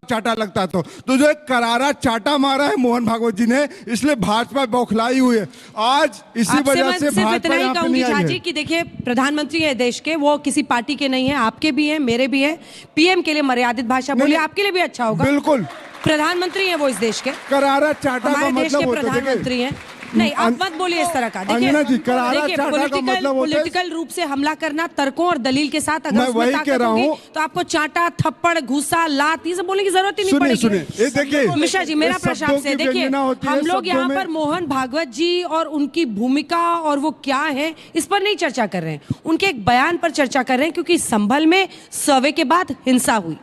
चाटा लगता है। तो जो एक करारा चाटा मारा है मोहन भागवत जी ने, इसलिए भाजपा बौखलाई हुई है। आज इसी वजह से भाजपा यहाँ पे नहीं आई है। कि देखिए, प्रधानमंत्री है देश के, वो किसी पार्टी के नहीं है, आपके भी हैं, मेरे भी हैं। पीएम के लिए मर्यादित भाषा बोलिए, आपके लिए भी अच्छा होगा। बिल्कुल, प्रधानमंत्री है वो इस देश के, करारा चाटा का हमारे देश के मतलब प्रधानमंत्री हैं। नहीं, आप मत बोलिए इस तरह का। देखिए, पॉलिटिकल रूप से हमला करना, तर्कों और दलील के साथ, अगर उसमें ताकत होगी तो आपको चाटा, थप्पड़, घूसा, लात ये सब बोलने की जरूरत ही नहीं पड़ेगी। देखिए मिश्रा जी, मेरा प्रश्न आपसे, देखिए हम लोग यहाँ पर मोहन भागवत जी और उनकी भूमिका और वो क्या है इस पर नहीं चर्चा कर रहे हैं, उनके एक बयान पर चर्चा कर रहे हैं, क्योंकि संभल में सर्वे के बाद हिंसा हुई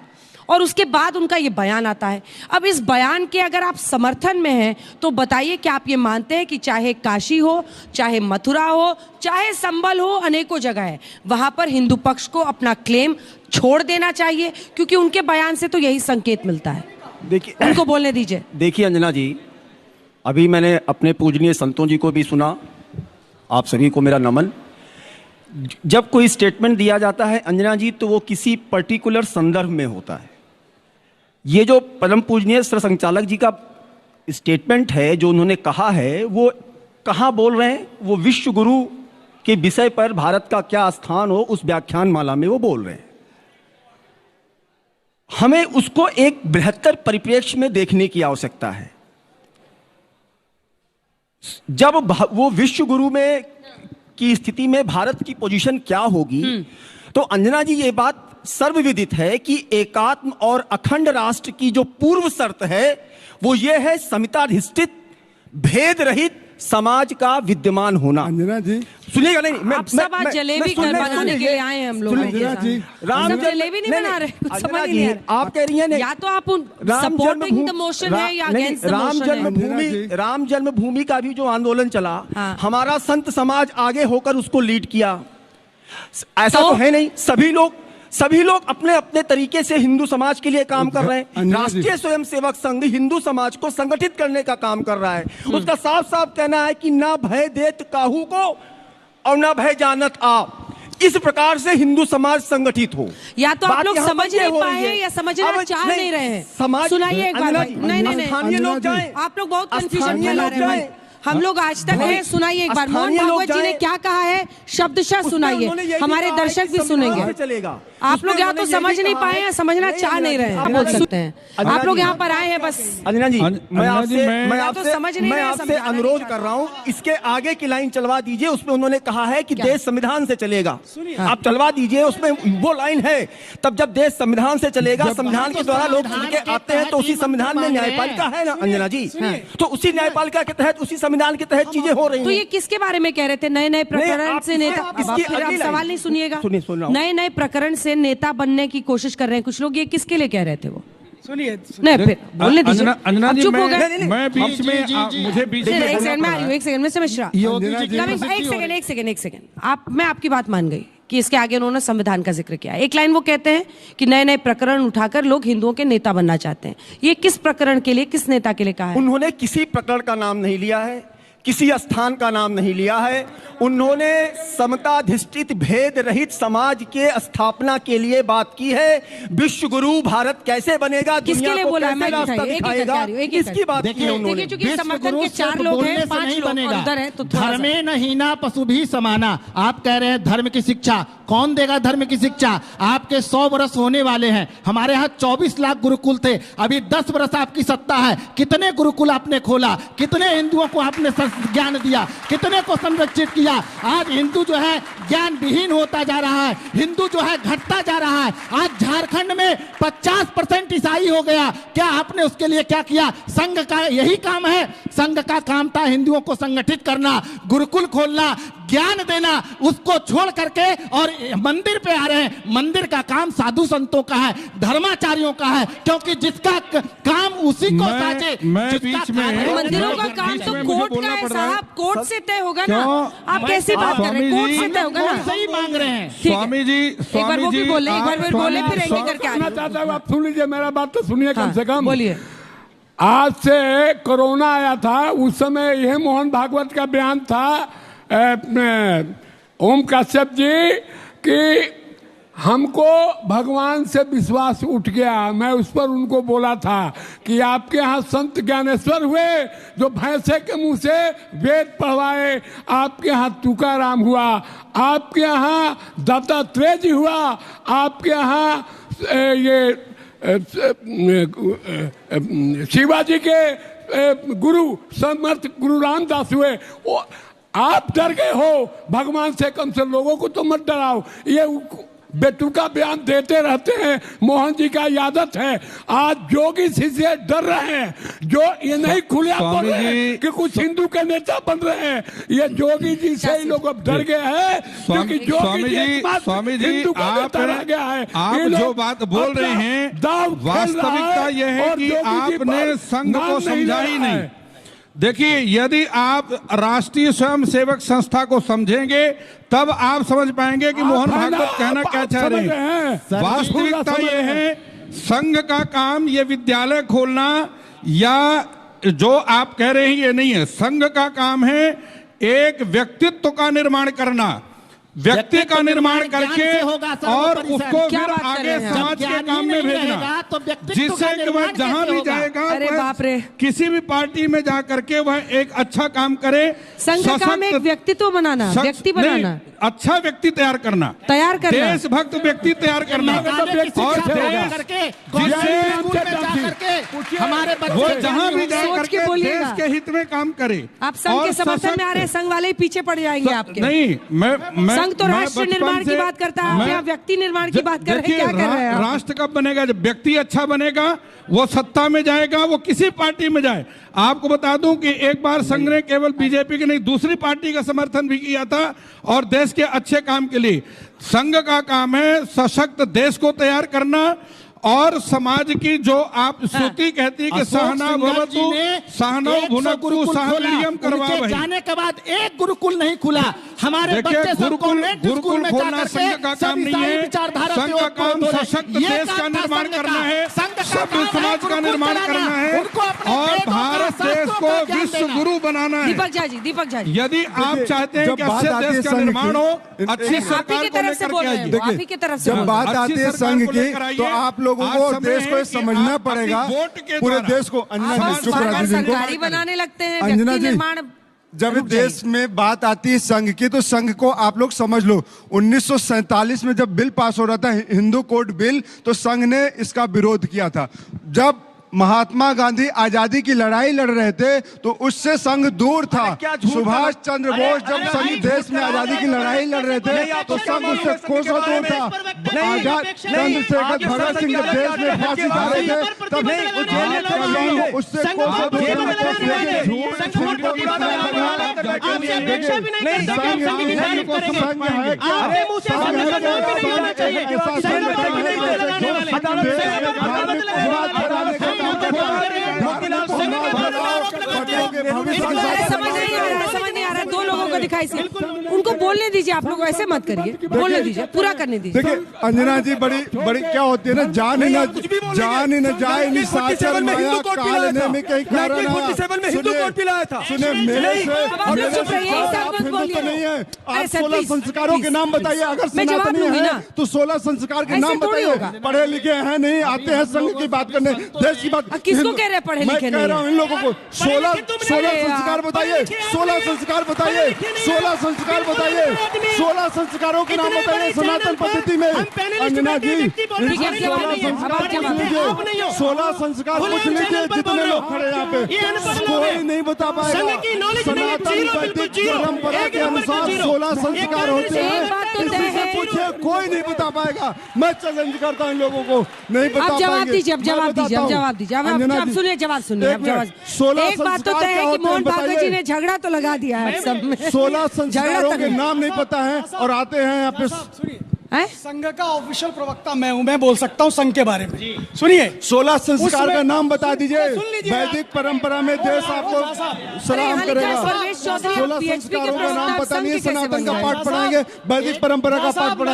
और उसके बाद उनका ये बयान आता है। अब इस बयान के अगर आप समर्थन में हैं तो बताइए, क्या आप ये मानते हैं कि चाहे काशी हो, चाहे मथुरा हो, चाहे संभल हो, अनेकों जगह है, वहां पर हिंदू पक्ष को अपना क्लेम छोड़ देना चाहिए? क्योंकि उनके बयान से तो यही संकेत मिलता है। देखिए, उनको बोलने दीजिए। देखिए अंजना जी, अभी मैंने अपने पूजनीय संतों जी को भी सुना, आप सभी को मेरा नमन। जब कोई स्टेटमेंट दिया जाता है अंजना जी, तो वो किसी पर्टिकुलर संदर्भ में होता है। ये जो परम पूजनीय सर संचालक जी का स्टेटमेंट है, जो उन्होंने कहा है, वो कहाँ बोल रहे हैं? वो विश्व गुरु के विषय पर भारत का क्या स्थान हो, उस व्याख्यान माला में वो बोल रहे हैं। हमें उसको एक बृहत्तर परिप्रेक्ष्य में देखने की आवश्यकता है। जब वो विश्व गुरु में की स्थिति में भारत की पोजीशन क्या होगी, तो अंजना जी ये बात सर्वविदित है कि एकात्म और अखंड राष्ट्र की जो पूर्व शर्त है वो ये है समताधिष्ठित भेद रहित समाज का विद्यमान होना। अंजना जी सुनिएगा, नहीं आप सब आज जलेबी बनाने के लिए आए हैं हम लोग। राम जलेबी नहीं बना रहे, कुछ समझ नहीं आ रहा। आप कह रही हैं या तो आप सपोर्टिंग द मोशन है या अगेंस्ट द मोशन है। राम जन्मभूमि का भी जो आंदोलन चला, हमारा संत समाज आगे होकर उसको लीड किया। ऐसा तो है नहीं, सभी लोग अपने अपने तरीके से हिंदू समाज के लिए काम कर रहे हैं। राष्ट्रीय स्वयंसेवक संघ हिंदू समाज को संगठित करने का काम कर रहा है। उसका साफ साफ कहना है कि ना भय देत काहू को और ना भय जानत आप। इस प्रकार से हिंदू समाज संगठित हो। या तो आप लोग समझ नहीं पाए या समझना चाह नहीं रहे हैं। समाज सुनाइए एक बार। नहीं, स्थानीय लोग जाएं, आप लोग बहुत कंफ्यूजन फैला रहे हैं। हम लोग आज तक है, सुनाइए एक बार मोहन भागवत जी ने क्या कहा है, शब्दशः सुनाइए, हमारे दर्शक भी सुनेंगे। चलेगा। आप लोग यहाँ तो समझ नहीं पाए हैं, समझना चाह नहीं रहे हैं, बोल सकते हैं। आप लोग यहाँ पर आए हैं बस। अंजना जी, मैं आपसे अनुरोध कर रहा हूँ, इसके आगे की लाइन चलवा दीजिए। उसमें उन्होंने कहा है कि देश संविधान से चलेगा। आप चलवा दीजिए, उसमें वो लाइन है। तब जब देश संविधान से चलेगा, संविधान के द्वारा लोग चुन के आते हैं, तो उसी संविधान में न्यायपालिका है ना अंजना जी, तो उसी न्यायपालिका के तहत, उसी संविधान के तहत चीजें हो रही हैं। तो ये किसके बारे में कह रहे थे? नए नए प्रकरण से नेता, आप सवाल नहीं सुनिएगा। नए नए प्रकरण से नेता बनने की कोशिश कर रहे हैं कुछ लोग, ये किसके लिए कह रहे थे वो? सुनिए, नहीं फिर बोलने दीजिए। अंजना जी, चुप हो गए। मैं बीच में, मुझे बीच में एक सेकंड में आ रही हूँ, एक सेकंड में मिश्रा, एक सेकंड मैं आपकी बात मान गई कि इसके आगे उन्होंने संविधान का जिक्र किया। एक लाइन वो कहते हैं कि नए नए प्रकरण उठाकर लोग हिंदुओं के नेता बनना चाहते हैं। ये किस प्रकरण के लिए, किस नेता के लिए कहा है? उन्होंने किसी प्रकरण का नाम नहीं लिया है, किसी स्थान का नाम नहीं लिया है। उन्होंने समताधिष्ठित भेद रहित समाज के स्थापना के लिए बात की है। विश्व गुरु भारत कैसे बनेगा, किसके लिए बोला? मैं दिखाएगा, इसकी बात की है उन्होंने। समर्थन के 4 लोग हैं, 5 लोग उधर हैं, तो धर्मे न हीना पशु भी समाना। आप कह रहे हैं धर्म की शिक्षा, कौन देगा धर्म की शिक्षा? आपके 100 वर्ष होने वाले हैं। हमारे यहाँ 24 लाख गुरुकुल थे, अभी 10 वर्ष आपकी सत्ता है। कितने गुरुकुल आपने खोला, कितने हिंदुओं को आपने ज्ञान दिया, कितने को संरक्षित किया? आज हिंदू जो है ज्ञान विहीन होता जा रहा है, हिंदू जो है घटता जा रहा है। आज झारखंड में 50% ईसाई हो गया। क्या आपने उसके लिए क्या किया? संघ का यही काम है। संघ का काम था हिंदुओं को संगठित करना, गुरुकुल खोलना, ज्ञान देना। उसको छोड़ करके और मंदिर पे आ रहे हैं। मंदिर का काम साधु संतों का है, धर्माचार्यों का है, क्योंकि जिसका काम उसी को साजे। मंदिरों का काम तो कोर्ट का है साहब, कोर्ट से तय होगा ना। आप कैसी बात कर रहे हैं? कोर्ट से तय होगा ना। सही मांग रहे हैं स्वामी जी। एक बार वो भी बोले, एक बार बोले, फिर एंगे करके आना चाहता हूँ। आप सुन लीजिए, मेरा बात तो सुनिए कम से कम। बोलिए। आज से कोरोना आया था, उस समय यह मोहन भागवत का बयान था ओम कश्यप जी कि हमको भगवान से विश्वास उठ गया। मैं उस पर उनको बोला था कि आपके यहाँ संत ज्ञानेश्वर हुए जो भैंसे के मुंह से वेद पढ़वाए, आपके यहाँ तुकाराम हुआ, आपके यहाँ दत्तात्रेय जी हुआ, आपके यहाँ ये शिवाजी के गुरु समर्थ गुरु रामदास हुए। आप डर गए हो भगवान से, कम से लोगों को तो मत डराओ। ये बेतुका बयान देते रहते हैं, मोहन जी का आदत है। आज जोगी शिष्य डर रहे हैं, जो ये नहीं खुले बोल रहे हैं कि कुछ हिंदू के नेता बन रहे हैं। ये जोगी जी से ही लोग अब डर गए हैं, क्योंकि जोगी जी स्वामी जी हिंदू का नेता रह गया है। आप जो बात बोल रहे हैं वास्तविकता यह है कि आपने संघ को समझा ही नहीं। देखिए, यदि आप राष्ट्रीय स्वयंसेवक संस्था को समझेंगे तब आप समझ पाएंगे कि मोहन भागवत कहना क्या चाह रहे हैं। वास्तविकता यह है, संघ का काम ये विद्यालय खोलना या जो आप कह रहे हैं ये नहीं है। संघ का काम है एक व्यक्तित्व का निर्माण करना, व्यक्ति का निर्माण करके और उसको फिर आगे समाज के काम में भेजना, जिससे कि वह जहां भी जाएगा किसी भी पार्टी में जा करके वह एक अच्छा काम करे। संघ का काम एक व्यक्तित्व बनाना, व्यक्ति बनाना, अच्छा व्यक्ति तैयार करना, देशभक्त व्यक्ति तैयार करना, और हमारे वो जहां भी जा करके देश के हित में काम करे। आप संघ के समर्थन में आ रहे हैं, संघ वाले पीछे पड़ जाएंगे आपके। नहीं, मैं संघ तो राष्ट्र निर्माण की बात करता है, आप व्यक्ति निर्माण की बात कर रहे हैं। क्या कर रहे हैं? राष्ट्र कब बनेगा? जब व्यक्ति अच्छा बनेगा, वो सत्ता में जाएगा, वो किसी पार्टी में जाए। आपको बता दूं कि एक बार संघ ने केवल बीजेपी की नहीं दूसरी पार्टी का समर्थन भी किया था, और देश के अच्छे काम के लिए। संघ का काम है सशक्त देश को तैयार करना, और समाज की जो आप श्रुति कहती है कि सहना भवतु सहनौ भुनक्तु सहवीर्यं करवावहै। जाने के बाद एक गुरुकुल नहीं खुला। हमारे बच्चे सब गुरुकुल खोलना संघ का काम नहीं है। संघ का काम सशक्त देश का निर्माण करना है, सभ्य समाज का निर्माण करना है, और भारत देश को विश्व गुरु बनाना है। दीपक झा जी, यदि आप चाहते हैं कि अच्छे देश का निर्माण हो, अच्छी सरकार को लेकर आइए। जब बात आती है संघ की, तो आप लोगों को देश को समझना पड़ेगा, पूरे देश को। अंजना जी चुप रहा, सरकारी बनाने लगते हैं, अंजना जी निर्माण। जब देश में बात आती है संघ की, तो संघ को आप लोग समझ लो। 1947 में जब बिल पास हो रहा था, हिंदू कोड बिल, तो संघ ने इसका विरोध किया था। जब महात्मा गांधी आजादी की लड़ाई लड़ रहे थे, तो उससे संघ दूर था। सुभाष चंद्र बोस जब संघ देश में आजादी की लड़ाई लड़ रहे थे, तो संघ उससे कोसों दूर था। आजाद चंद्रशेखर भगत सिंह जब देश में फांसी खा रहे थे, तब उससे कोसों दूर समझ नहीं आ रहा। दो लोगों को दिखाई से उनको बोलने दीजिए, आप लोग ऐसे मत करिए, बोलने दीजिए, पूरा करने दीजिए। देखिए अंजना जी, बड़ी क्या होती है ना, जान ही न जाए निशाचर माया काल ने में कहीं कारण। सुने मेरे से नहीं है। आप 16 संस्कारों के नाम बताइए, अगर सनातनी है तो 16 संस्कार के नाम बताइए। पढ़े लिखे हैं नहीं, आते हैं संघ की बात करने, देश की बात। किसको कह रहे हैं पढ़े लिखे? मैं कह रहा हूँ इन लोगों को 16 संस्कार बताइए, 16 संस्कार बताइए, 16 संस्कार बताइए, 16 संस्कारों के नाम बताइए सनातन पद्धति में। अंजना जी 16 संस्कार पूछ लीजिए, जितने लोग खड़े यहाँ पे, कोई नहीं बता पाएगा। सनातन वैदिक परंपरा के अनुसार 16 संस्कार होते हैं, किसी से पूछे कोई नहीं बता पाएगा। मैं चैलेंज करता हूँ इन लोगों को, नहीं बता पाएंगे। जवाब दीजिए, अब जवाब दीजिए। अब सुनिए, जवाब सुनिए। एक बात तो तय है कि मोहन भागवत जी ने झगड़ा तो लगा दिया है सब में। 16 संस्कारों के नाम नहीं पता है, और आते हैं यहाँ पे। संघ का ऑफिशियल प्रवक्ता मैं हूं, मैं बोल सकता हूं संघ के बारे में। सुनिए, 16 संस्कार का नाम बता दीजिए। वैदिक परंपरा में देश आपको सलाम करेगा। 16 संस्कारों का नाम पता नहीं है, सनातन का पाठ पढ़ाएंगे, वैदिक परंपरा का पाठ पढ़ाएंगे।